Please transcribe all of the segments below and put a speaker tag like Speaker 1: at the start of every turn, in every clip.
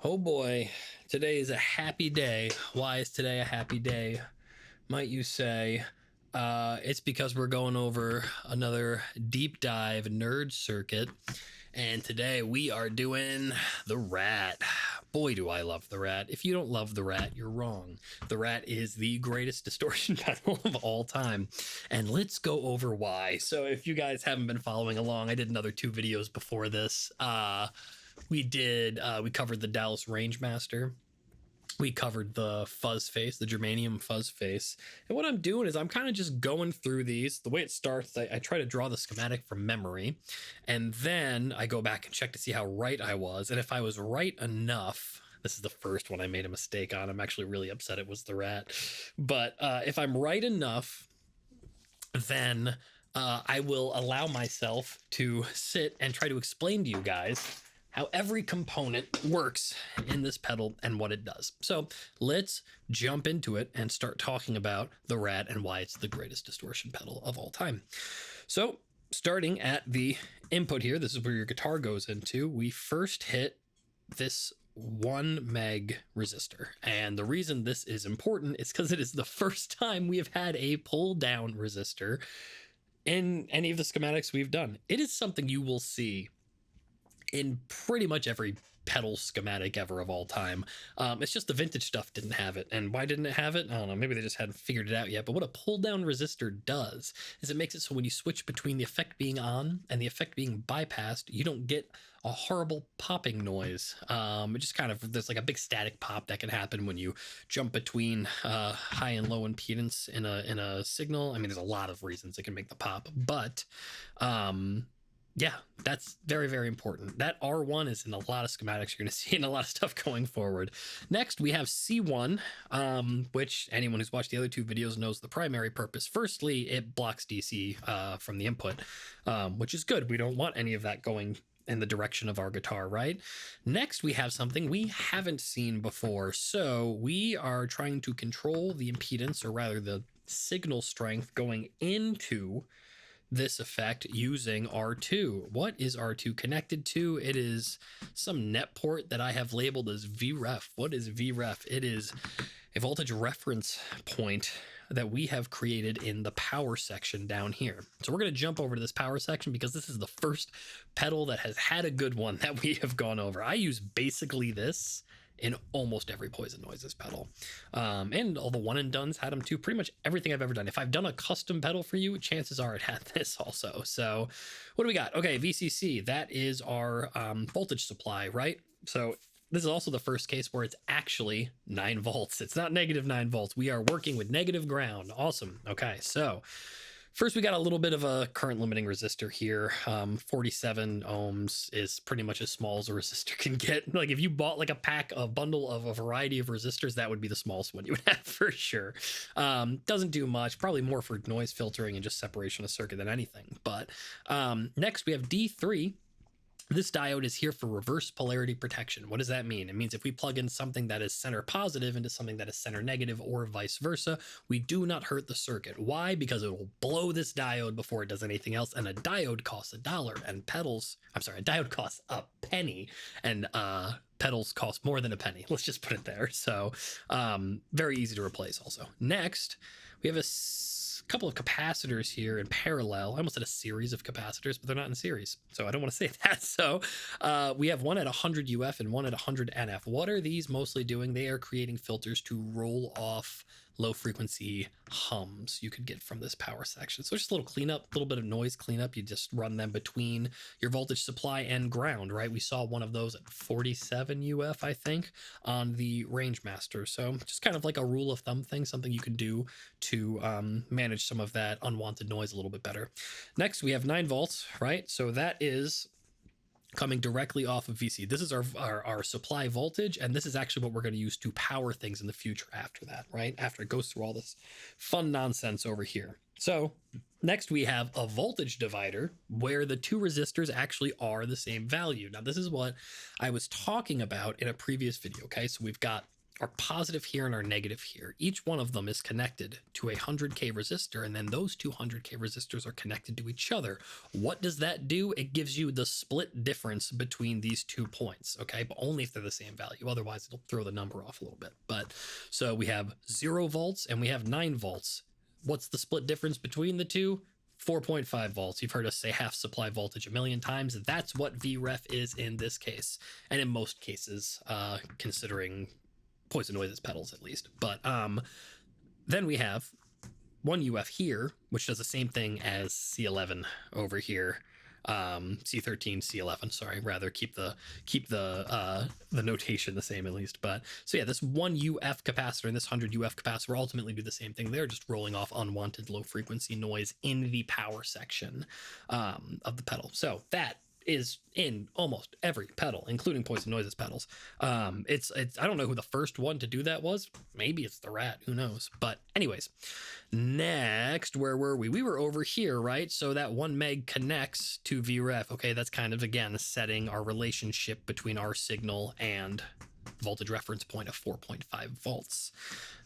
Speaker 1: Oh boy, today is a happy day. Why is today a happy day, might you say? It's because we're going over another deep dive nerd circuit, and today we are doing the RAT. Boy, do I love the RAT. If you don't love the RAT, you're wrong. The RAT is the greatest distortion pedal of all time, and let's go over why. So if you guys haven't been following along, I did another 2 videos before this. We covered the Dallas Rangemaster. We covered the fuzz face, the germanium fuzz face. And what I'm doing is I'm kind of just going through these. The way it starts, I try to draw the schematic from memory, and then I go back and check to see how right I was. And if I was right enough, this is the first one I made a mistake on. I'm actually really upset it was the RAT. But if I'm right enough, then I will allow myself to sit and try to explain to you guys how every component works in this pedal and what it does. So let's jump into it and start talking about the RAT and why it's the greatest distortion pedal of all time. So starting at the input here, this is where your guitar goes into. We first hit this 1 meg resistor. And the reason this is important is because it is the first time we have had a pull down resistor in any of the schematics we've done. It is something you will see in pretty much every pedal schematic ever of all time. It's just the vintage stuff didn't have it. And why didn't it have it? I don't know. Maybe they just hadn't figured it out yet. But what a pull down resistor does is it makes it so when you switch between the effect being on and the effect being bypassed, you don't get a horrible popping noise. It just kind of, there's like a big static pop that can happen when you jump between high and low impedance in a signal. I mean, there's a lot of reasons it can make the pop, but yeah, that's very, very important. That R1 is in a lot of schematics you're going to see in a lot of stuff going forward. Next, we have C1, which anyone who's watched the other 2 videos knows the primary purpose. Firstly, it blocks DC from the input, which is good. We don't want any of that going in the direction of our guitar, right? Next, we have something we haven't seen before. So we are trying to control the impedance, or rather the signal strength going into this effect using R2. What is R2 connected to? It is some net port that I have labeled as VREF. What is VREF? It is a voltage reference point that we have created in the power section down here. So we're going to jump over to this power section because this is the first pedal that has had a good one that we have gone over. I use basically this in almost every Poison Noises pedal. And all the one and dones had them too. Pretty much everything I've ever done. If I've done a custom pedal for you, chances are it had this also. So what do we got? Okay, VCC, that is our voltage supply, right? So this is also the first case where it's actually 9 volts. It's not negative 9 volts. We are working with negative ground. Awesome. Okay, so first, we got a little bit of a current limiting resistor here. 47 ohms is pretty much as small as a resistor can get. Like if you bought like a bundle of a variety of resistors, that would be the smallest one you would have for sure. Doesn't do much, probably more for noise filtering and just separation of circuit than anything. But next we have D3. This diode is here for reverse polarity protection. What does that mean? It means if we plug in something that is center positive into something that is center negative or vice versa, we do not hurt the circuit. Why? Because it will blow this diode before it does anything else. And a diode costs $1 and a diode costs a penny and pedals cost more than a penny. Let's just put it there. So very easy to replace also. Next, we have a couple of capacitors here in parallel. I almost said a series of capacitors, but they're not in series, so I don't want to say that. So we have one at 100 UF and one at 100 NF. What are these mostly doing? They are creating filters to roll off low frequency hums you could get from this power section. So just a little cleanup, a little bit of noise cleanup. You just run them between your voltage supply and ground, right? We saw one of those at 47 UF, I think, on the Rangemaster. So just kind of like a rule of thumb thing, something you can do to manage some of that unwanted noise a little bit better. Next, we have 9 volts, right? So that is coming directly off of VC. This is our supply voltage, and this is actually what we're going to use to power things in the future after that, right? After it goes through all this fun nonsense over here. So next we have a voltage divider where the 2 resistors actually are the same value. Now this is what I was talking about in a previous video, okay? So we've got our positive here and our negative here. Each one of them is connected to a 100K resistor, and then those two 100K resistors are connected to each other. What does that do? It gives you the split difference between these 2 points, okay? But only if they're the same value. Otherwise, it'll throw the number off a little bit. But so we have 0 volts and we have 9 volts. What's the split difference between the two? 4.5 volts. You've heard us say half supply voltage a million times. That's what VREF is in this case, and in most cases, considering Poison Noise's pedals at least. But then we have one UF here, which does the same thing as C11 over here. C13, C11, sorry, rather keep the notation the same at least. But so yeah, this 1 UF capacitor and this 100 UF capacitor ultimately do the same thing. They're just rolling off unwanted low frequency noise in the power section of the pedal. So that is in almost every pedal, including Poison Noise's pedals. It's I don't know who the first one to do that was. Maybe it's the Rat, who knows? But anyways, next, where were we? We were over here, right? So that 1 meg connects to VREF. Okay, that's kind of, again, setting our relationship between our signal and voltage reference point of 4.5 volts.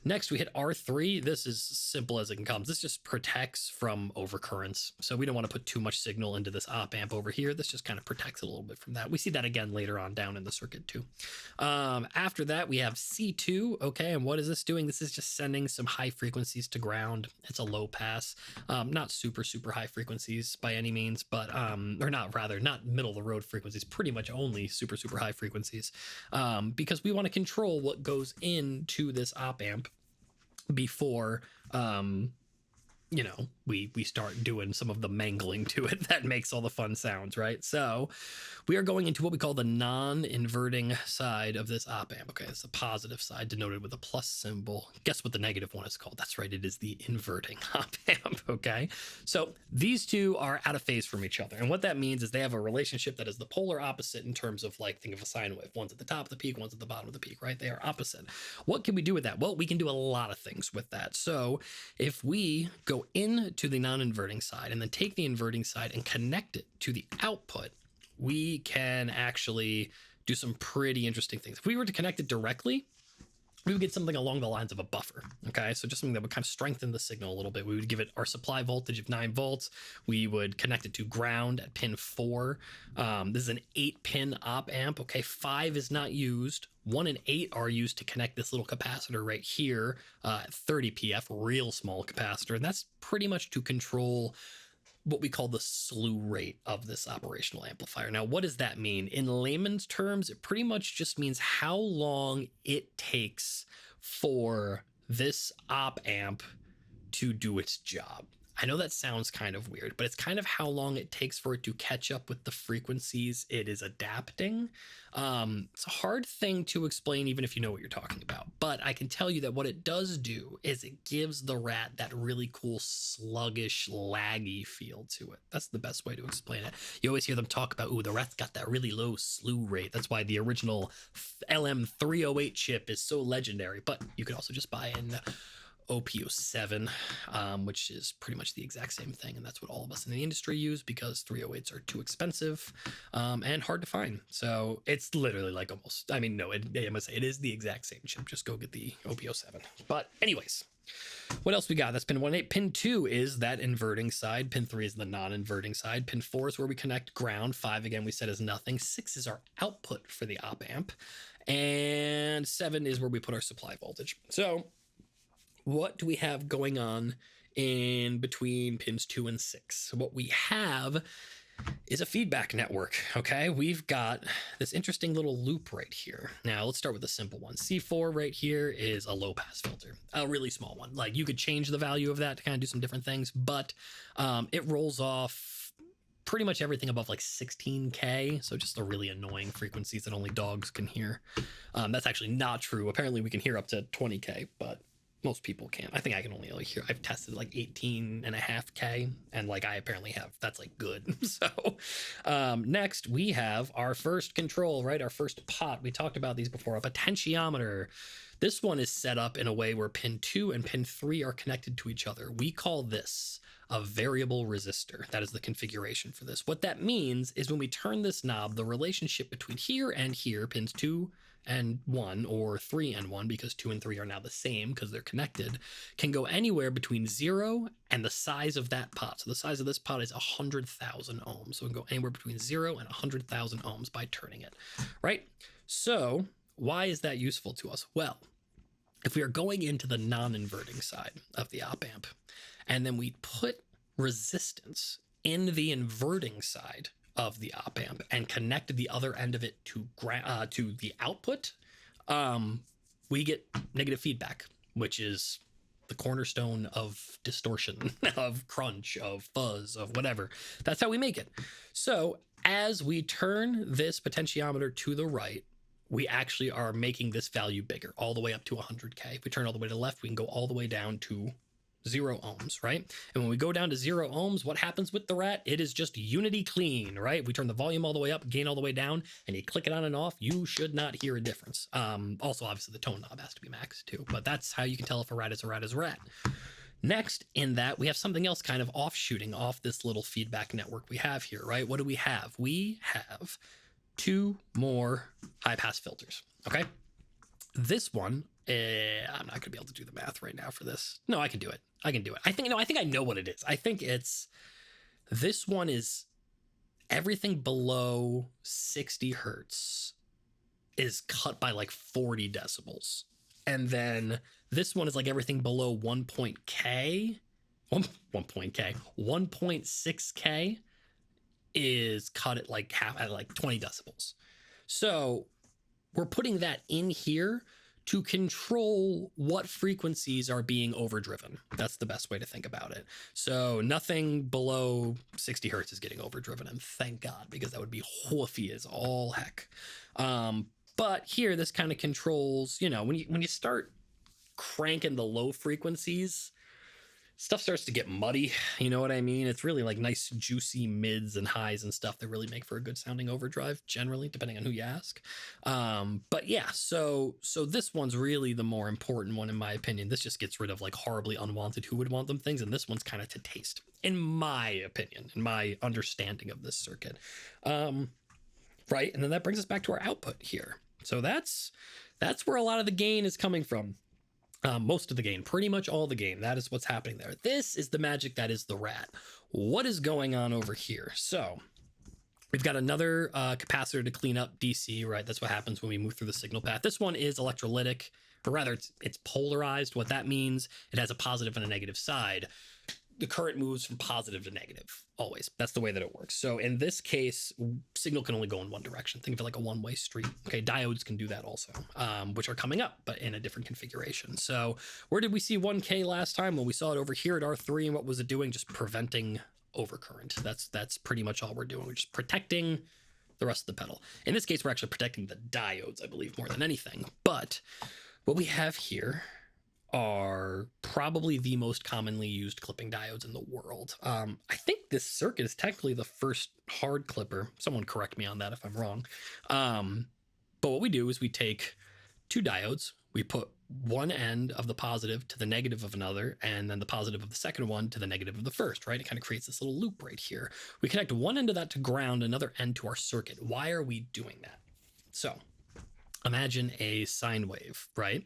Speaker 1: Next, we hit R3. This is simple as it can come. This just protects from overcurrents. So we don't want to put too much signal into this op amp over here. This just kind of protects it a little bit from that. We see that again later on down in the circuit too. After that, we have C2. Okay, and what is this doing? This is just sending some high frequencies to ground. It's a low pass. Not super high frequencies by any means, but not middle of the road frequencies, pretty much only super high frequencies, because we want to control what goes into this op amp before we start doing some of the mangling to it that makes all the fun sounds, right? So we are going into what we call the non-inverting side of this op amp. Okay, it's the positive side denoted with a plus symbol. Guess what the negative one is called? That's right, it is the inverting op amp. Okay, so these two are out of phase from each other, and what that means is they have a relationship that is the polar opposite in terms of, like, think of a sine wave. One's at the top of the peak, one's at the bottom of the peak, right? They are opposite. What can we do with that? Well, we can do a lot of things with that. So if we go into the non-inverting side and then take the inverting side and connect it to the output, we can actually do some pretty interesting things. If we were to connect it directly, we would get something along the lines of a buffer. Okay, so just something that would kind of strengthen the signal a little bit. We would give it our supply voltage of 9 volts. We would connect it to ground at pin 4. This is an 8-pin op amp. Okay, 5 is not used. 1 and 8 are used to connect this little capacitor right here, 30 PF, real small capacitor. And that's pretty much to control what we call the slew rate of this operational amplifier. Now, what does that mean? In layman's terms, it pretty much just means how long it takes for this op amp to do its job. I know that sounds kind of weird, but it's kind of how long it takes for it to catch up with the frequencies it is adapting. It's a hard thing to explain even if you know what you're talking about, but I can tell you that what it does do is it gives the Rat that really cool sluggish, laggy feel to it. That's the best way to explain it. You always hear them talk about, ooh, the Rat's got that really low slew rate. That's why the original LM308 chip is so legendary, but you could also just buy an OPO7, which is pretty much the exact same thing, and that's what all of us in the industry use because 308s are too expensive and hard to find. So it's literally like almost, I must say it is the exact same chip. Just go get the OPO7. But anyways, what else we got? That's pin 1.8. Pin 2 is that inverting side. Pin 3 is the non-inverting side. Pin 4 is where we connect ground. 5, again, we said is nothing. 6 is our output for the op amp. And 7 is where we put our supply voltage. So what do we have going on in between pins 2 and 6? What we have is a feedback network, okay? We've got this interesting little loop right here. Now, let's start with the simple one. C4 right here is a low-pass filter, a really small one. Like, you could change the value of that to kind of do some different things, but it rolls off pretty much everything above like 16K, so just the really annoying frequencies that only dogs can hear. That's actually not true. Apparently, we can hear up to 20K, but most people can't. I think I can only hear, I've tested like 18.5K, and like I apparently have, that's like good. So next we have our first control, right? Our first pot. We talked about these before, a potentiometer. This one is set up in a way where pin 2 and pin 3 are connected to each other. We call this a variable resistor. That is the configuration for this. What that means is when we turn this knob, the relationship between here and here, pins 2 and 1 or 3 and 1, because 2 and 3 are now the same because they're connected, can go anywhere between 0 and the size of that pot. So the size of this pot is 100,000 ohms. So it can go anywhere between 0 and 100,000 ohms by turning it, right? So why is that useful to us? Well, if we are going into the non-inverting side of the op amp, and then we put resistance in the inverting side of the op amp and connect the other end of it to the output, we get negative feedback, which is the cornerstone of distortion, of crunch, of fuzz, of whatever. That's how we make it. So as we turn this potentiometer to the right, we actually are making this value bigger, all the way up to 100K. If we turn all the way to the left, we can go all the way down to 0 ohms, right? And when we go down to 0 ohms, what happens with the RAT? It is just unity clean, right? We turn the volume all the way up, gain all the way down, and you click it on and off, you should not hear a difference. Also, obviously, the tone knob has to be maxed too, but that's how you can tell if a RAT is a RAT is a RAT. Next, in that, we have something else kind of offshooting off this little feedback network we have here, right? What do we have? We have 2 more high-pass filters, okay? This one, I'm not gonna be able to do the math right now for this. No, I can do it. I can do it. I think I know what it is. I think this one is everything below 60 hertz is cut by like 40 decibels. And then this one is like everything below 1.6K is cut at like 20 decibels. So we're putting that in here to control what frequencies are being overdriven. That's the best way to think about it. So nothing below 60 hertz is getting overdriven, and thank God, because that would be woofy as all heck. But here, this kind of controls, you know, when you start cranking the low frequencies, stuff starts to get muddy. You know what I mean? It's really like nice, juicy mids and highs and stuff that really make for a good sounding overdrive, generally, depending on who you ask. But yeah, so this one's really the more important one, in my opinion. This just gets rid of like horribly unwanted who would want them things. And this one's kind of to taste, in my opinion, in my understanding of this circuit. Right. And then that brings us back to our output here. So that's where a lot of the gain is coming from. Most of the gain, pretty much all the gain. That is what's happening there. This is the magic that is the RAT. What is going on over here? So we've got another capacitor to clean up DC, right? That's what happens when we move through the signal path. This one is electrolytic, or rather it's polarized. What that means, it has a positive and a negative side. The current moves from positive to negative, always. That's the way that it works. So in this case, signal can only go in one direction. Think of it like a one-way street. Okay, diodes can do that also, which are coming up, but in a different configuration. So where did we see 1K last time? Well, we saw it over here at R3, and what was it doing? Just preventing overcurrent. That's pretty much all we're doing. We're just protecting the rest of the pedal. In this case, we're actually protecting the diodes, I believe, more than anything. But what we have here are probably the most commonly used clipping diodes in the world. I think this circuit is technically the first hard clipper. Someone correct me on that if I'm wrong. But what we do is we take 2 diodes, we put one end of the positive to the negative of another, and then the positive of the second one to the negative of the first, right? It kind of creates this little loop right here. We connect one end of that to ground, another end to our circuit. Why are we doing that? So imagine a sine wave, right?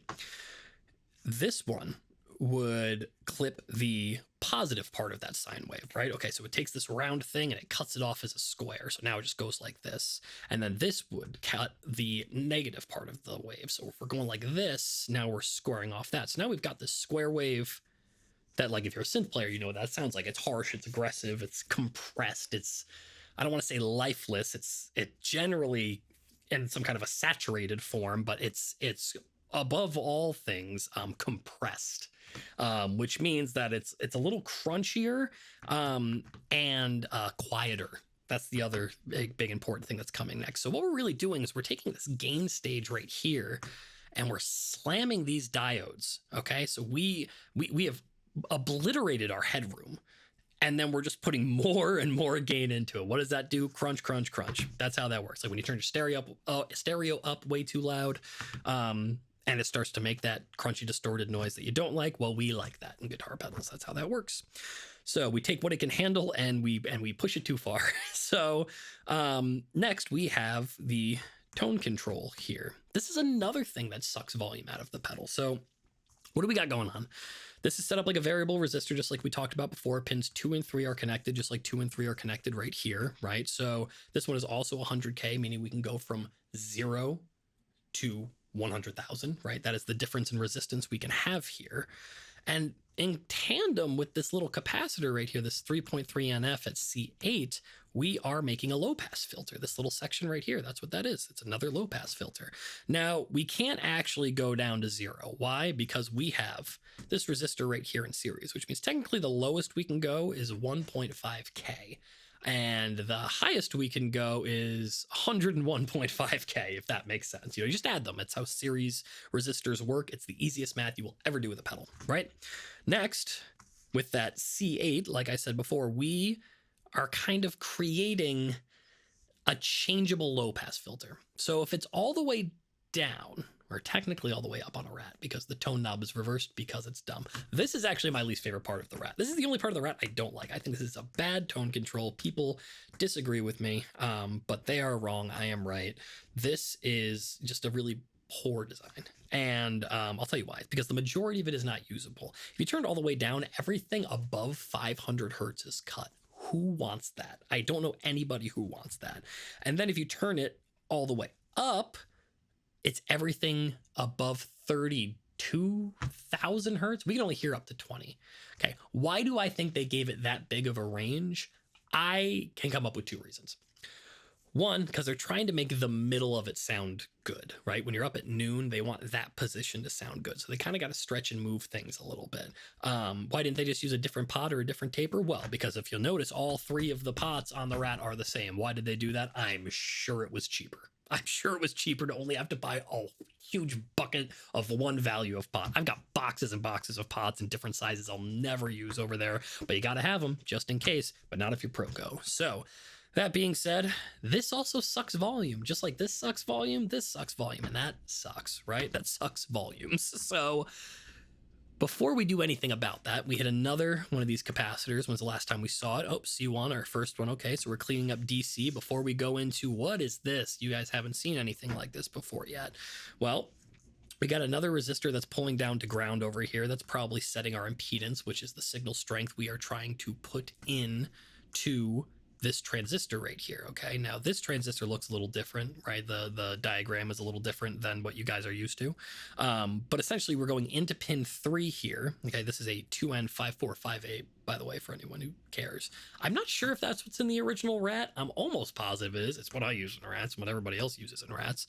Speaker 1: This one would clip the positive part of that sine wave, right? Okay, so it takes this round thing and it cuts it off as a square. So now it just goes like this. And then this would cut the negative part of the wave. So if we're going like this, now we're squaring off that. So now we've got this square wave that, like, if you're a synth player, you know what that sounds like. It's harsh, it's aggressive, it's compressed, it's, I don't want to say lifeless. It generally in some kind of a saturated form, but it's above all things compressed, which means that it's a little crunchier and quieter. That's the other big important thing that's coming next. So what we're really doing is we're taking this gain stage right here and we're slamming these diodes. Okay, so we have obliterated our headroom, and then we're just putting more and more gain into it. What does that do? Crunch, crunch, crunch. That's how that works. Like when you turn your stereo up way too loud, and it starts to make that crunchy, distorted noise that you don't like. Well, we like that in guitar pedals. That's how that works. So we take what it can handle and we push it too far. So next we have the tone control here. This is another thing that sucks volume out of the pedal. So what do we got going on? This is set up like a variable resistor, just like we talked about before. Pins 2 and 3 are connected, just like 2 and 3 are connected right here, right? So this one is also 100K, meaning we can go from 0 to 100,000, right? That is the difference in resistance we can have here. And in tandem with this little capacitor right here, this 3.3 NF at C8, we are making a low pass filter. This little section right here, that's what that is. It's another low pass filter. Now, we can't actually go down to 0. Why? Because we have this resistor right here in series, which means technically the lowest we can go is 1.5K. And the highest we can go is 101.5K, if that makes sense. You just add them. It's how series resistors work. It's the easiest math you will ever do with a pedal, right? Next, with that C8, like I said before, we are kind of creating a changeable low pass filter. So if it's all the way down, or technically all the way up on a RAT, because the tone knob is reversed because it's dumb. This is actually my least favorite part of the RAT. This is the only part of the RAT I don't like. I think this is a bad tone control. People disagree with me, but they are wrong. I am right. This is just a really poor design. And I'll tell you why. It's because the majority of it is not usable. If you turn it all the way down, everything above 500 hertz is cut. Who wants that? I don't know anybody who wants that. And then if you turn it all the way up, it's everything above 32,000 hertz. We can only hear up to 20. Okay. Why do I think they gave it that big of a range? I can come up with 2 reasons. One, because they're trying to make the middle of it sound good, right? When you're up at noon, they want that position to sound good. So they kind of got to stretch and move things a little bit. Why didn't they just use a different pot or a different taper? Well, because if you'll notice, all 3 of the pots on the RAT are the same. Why did they do that? I'm sure it was cheaper. I'm sure it was cheaper to only have to buy a huge bucket of one value of pot. I've got boxes and boxes of pots in different sizes I'll never use over there, but you got to have them just in case, but not if you're Proco. So that being said, this also sucks volume. Just like this sucks volume, and that sucks, right? That sucks volumes. So before we do anything about that, we hit another one of these capacitors. When's the last time we saw it? Oh, C1, our first one. Okay, so we're cleaning up DC before we go into what is this? You guys haven't seen anything like this before yet. Well, we got another resistor that's pulling down to ground over here. That's probably setting our impedance, which is the signal strength we are trying to put in to this transistor right here. Okay, now this transistor looks a little different, right? The diagram is a little different than what you guys are used to, but essentially we're going into pin 3 here. Okay, this is a 2N5458, by the way, for anyone who cares. I'm not sure if that's what's in the original RAT. I'm almost positive it is. It's what I use in RATs and what everybody else uses in RATs.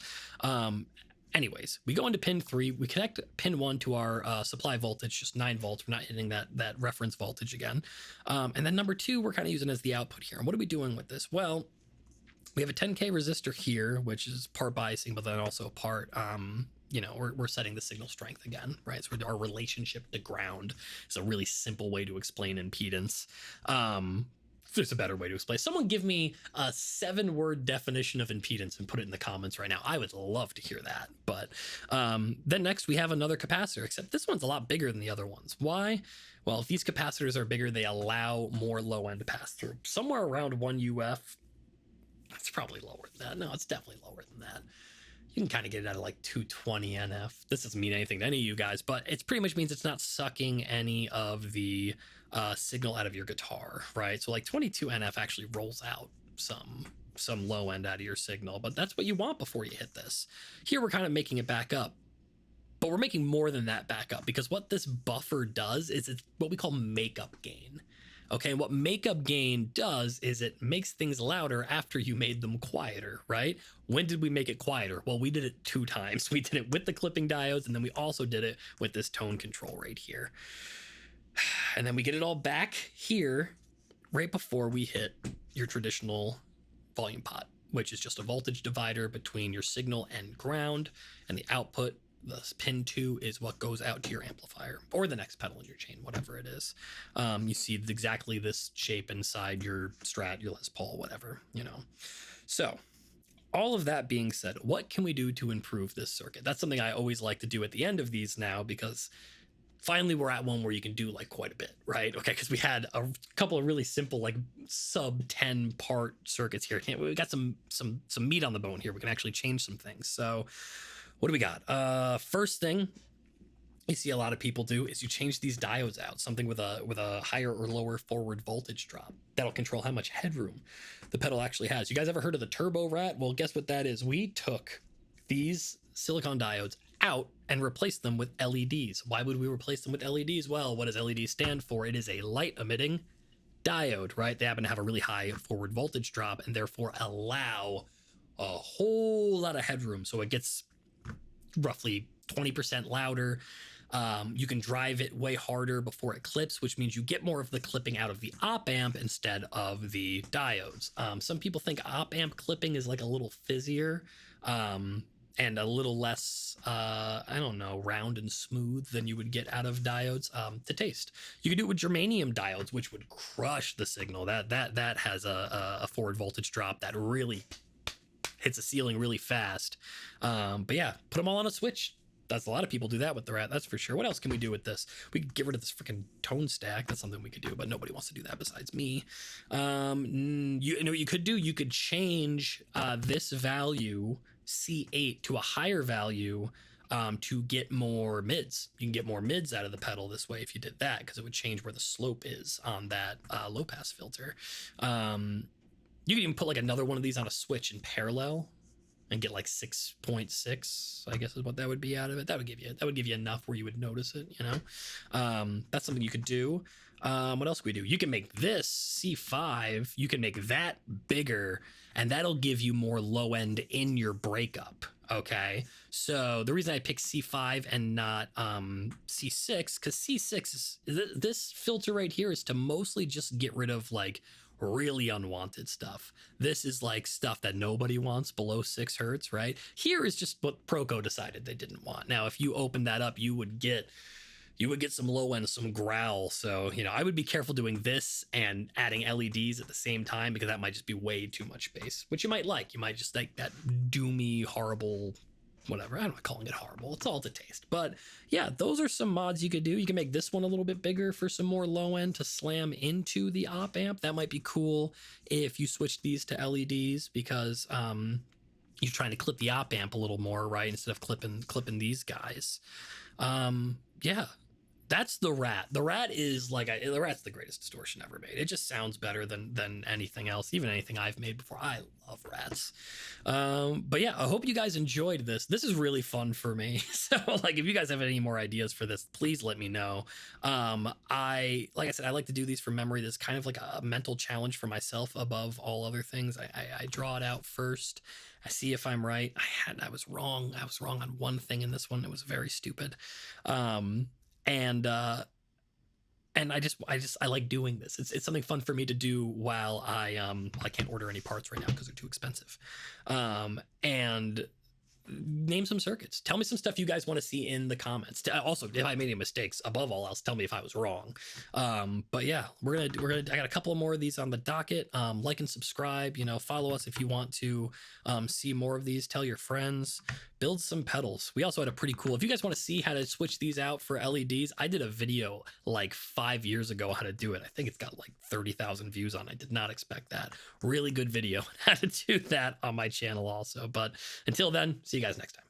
Speaker 1: Anyways, we go into pin 3, we connect pin 1 to our supply voltage, just 9 volts. We're not hitting that reference voltage again. And then number 2, we're kind of using as the output here. And what are we doing with this? Well, we have a 10K resistor here, which is part biasing, but then also part, we're setting the signal strength again, right? So our relationship to ground is a really simple way to explain impedance. There's a better way to explain. Someone give me a 7-word definition of impedance and put it in the comments right now. I would love to hear that. But then next we have another capacitor, except this one's a lot bigger than the other ones. Why? Well, if these capacitors are bigger, they allow more low end to pass through. Somewhere around 1 UF. It's probably lower than that. No, it's definitely lower than that. You can kind of get it out of like 220 NF. This doesn't mean anything to any of you guys, but it pretty much means it's not sucking any of the signal out of your guitar, right? So like 22 NF actually rolls out some low end out of your signal, but that's what you want before you hit this. Here we're kind of making it back up, but we're making more than that back up, because what this buffer does is it's what we call makeup gain. Okay, and what makeup gain does is it makes things louder after you made them quieter, right? When did we make it quieter? Well, we did it 2 times. We did it with the clipping diodes, and then we also did it with this tone control right here. And then we get it all back here right before we hit your traditional volume pot, which is just a voltage divider between your signal and ground, and the output, the pin 2, is what goes out to your amplifier or the next pedal in your chain, whatever it is. You see exactly this shape inside your Strat, your Les Paul, whatever, So all of that being said, what can we do to improve this circuit? That's something I always like to do at the end of these now, because finally we're at one where you can do like quite a bit, right? Okay, because we had a couple of really simple like sub 10 part circuits here. We got some meat on the bone here. We can actually change some things. So what do we got? First thing you see a lot of people do is you change these diodes out, something with a higher or lower forward voltage drop. That'll control how much headroom the pedal actually has. You guys ever heard of the Turbo RAT? Well, guess what that is? We took these silicon diodes out and replaced them with LEDs. Why would we replace them with LEDs? Well, what does LED stand for? It is a light emitting diode, right? They happen to have a really high forward voltage drop and therefore allow a whole lot of headroom. So it gets roughly 20% louder. You can drive it way harder before it clips, which means you get more of the clipping out of the op amp instead of the diodes. Some people think op amp clipping is like a little fizzier and a little less, I don't know, round and smooth than you would get out of diodes to taste. You can do it with germanium diodes, which would crush the signal. That has a forward voltage drop that really hits a ceiling really fast. But yeah, put them all on a switch. That's a lot of people do that with the RAT, that's for sure. What else can we do with this? We could get rid of this freaking tone stack. That's something we could do, but nobody wants to do that besides me. You know what you could do? You could change this value C8 to a higher value to get more mids. You can get more mids out of the pedal this way if you did that, because it would change where the slope is on that low pass filter. You can even put like another one of these on a switch in parallel and get like 6.6, I guess is what that would be out of it. That would give you enough where you would notice it, you know. That's something you could do. What else can we do? You can make this C5, you can make that bigger, and that'll give you more low end in your breakup. Okay, so the reason I picked C5 and not C6, because C6 is this filter right here is to mostly just get rid of like really unwanted stuff. This is like stuff that nobody wants below 6 hertz, right? Here is just what Proco decided they didn't want. Now, if you open that up, you would get some low end, some growl. So, you know, I would be careful doing this and adding LEDs at the same time, because that might just be way too much bass, which you might like. You might just like that doomy, horrible, whatever. I'm not calling it horrible. It's all to taste. But yeah, those are some mods you could do. You can make this one a little bit bigger for some more low end to slam into the op amp. That might be cool if you switch these to LEDs, because you're trying to clip the op amp a little more, right? Instead of clipping these guys. Yeah. That's the RAT. The RAT is like the RAT's the greatest distortion ever made. It just sounds better than anything else, even anything I've made before. I love RATs. But yeah, I hope you guys enjoyed this. This is really fun for me. So like, if you guys have any more ideas for this, please let me know. Like I said, I like to do these for memory. This is kind of like a mental challenge for myself above all other things. I draw it out first. I see if I'm right. I was wrong. I was wrong on one thing in this one. It was very stupid. And I like doing this. It's something fun for me to do while I can't order any parts right now because they're too expensive. And name some circuits. Tell me some stuff you guys want to see in the comments. Also, if I made any mistakes, above all else, tell me if I was wrong. But yeah, I got a couple more of these on the docket. Like and subscribe, you know, follow us if you want to see more of these. Tell your friends, build some pedals. We also had a pretty cool, if you guys want to see how to switch these out for LEDs, I did a video like 5 years ago how to do it. I think it's got like 30,000 views on it. I did not expect that. Really good video how to do that on my channel also. But until then, see you guys next time.